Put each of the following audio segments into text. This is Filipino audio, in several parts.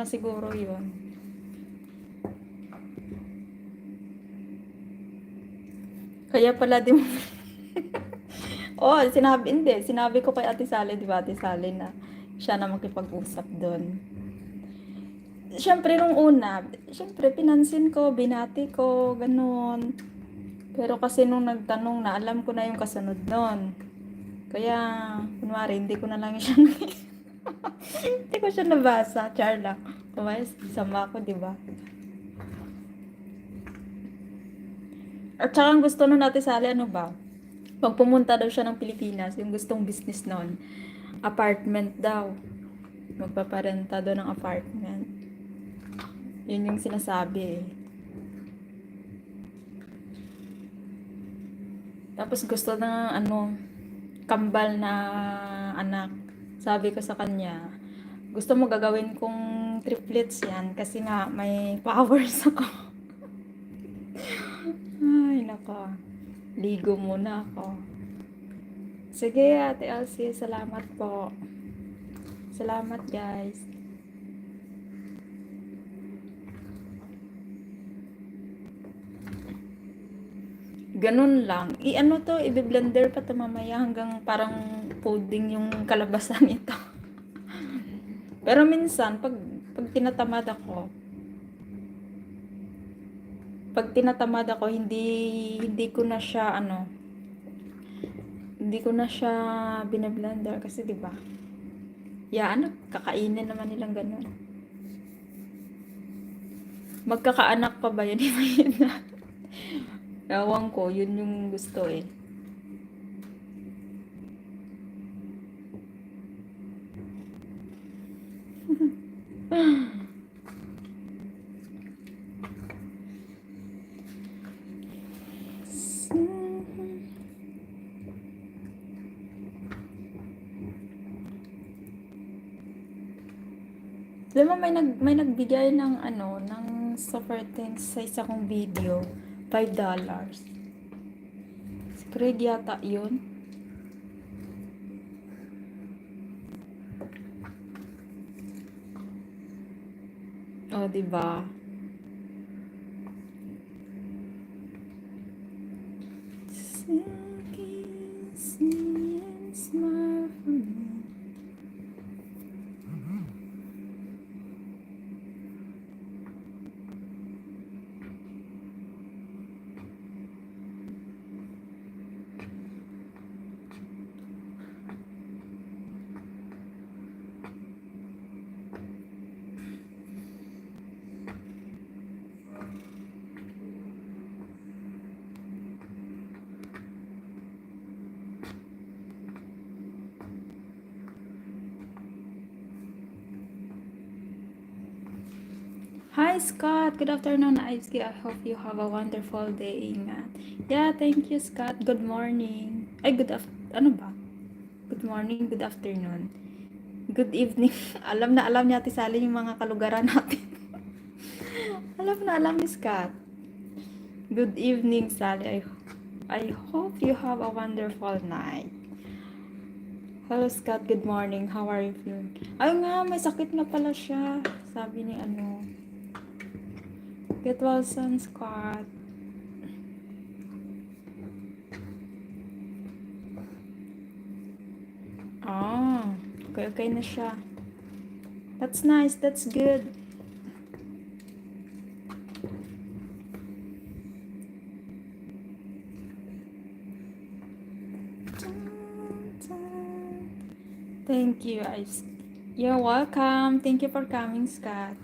siguro yun. Kaya pala din oh, sinabi ko kay Ate Sally, di ba Ate Sally, na siya na makipag-usap doon. Siyempre nung una, siyempre pinansin ko, binati ko, ganun. Pero kasi nung nagtanong na, alam ko na yung kasunod nun. Kaya, kunwari, hindi ko na lang siya hindi ko siya nabasa, char lang. Kumayas, sama ko, di ba? At saka ang gusto nun Ate Sally, ano ba? Pag pumunta daw siya ng Pilipinas, yung gustong business noon, apartment daw. Magpaparenta daw ng apartment. Yun yung sinasabi eh. Tapos gusto na ano, kambal na anak. Sabi ko sa kanya, gusto mo gagawin kong triplets yan kasi nga may powers ako. Ay, nako. Ligo muna ako. Sige, Ate Elsie, salamat po. Salamat, guys. Ganun lang. I-ano to, i-blender pa to mamaya hanggang parang pudding yung kalabasan ito. Pero minsan, pag tinatamad ako, hindi ko na siya, hindi ko na siya binablender kasi 'di ba? Anak, kakainin naman nilang ganun. Magkakaanak pa ba yan? Na. Ewan ko, yun yung gusto eh. Alam mo, may nagbigay ng ng super thanks sa isa kong video, $5. Si Craig yata yun. Oh, diba? Smile for me. Hi Scott, good afternoon Iski. I hope you have a wonderful day, Ingat. Yeah, thank you Scott. Good morning. Ay, ano ba? Good morning, good afternoon. Good evening. Alam na alam niya Ate Sally yung mga kalugaran natin. Alam na alam ni Scott. Good evening, Sally. I hope you have a wonderful night. Hello Scott, good morning. How are you feeling? Ay nga, may sakit na pala siya. Sabi ni Get well soon, Scott. Okay na siya. That's nice, that's good. Thank you, You're welcome. Thank you for coming, Scott.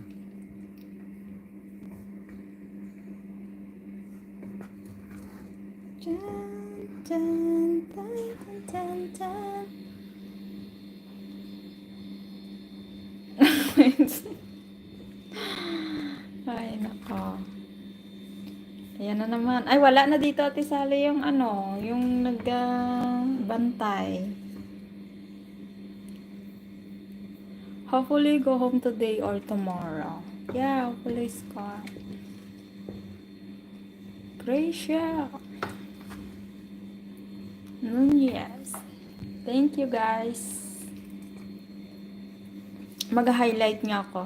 Ay, nako. Ayan na naman. Ay, wala na dito, Ate Sally, yung yung nagbantay. Hopefully, go home today or tomorrow. Yeah, hopefully, Scott. Gracia. Yes. Thank you, guys. Mag-highlight nga ako.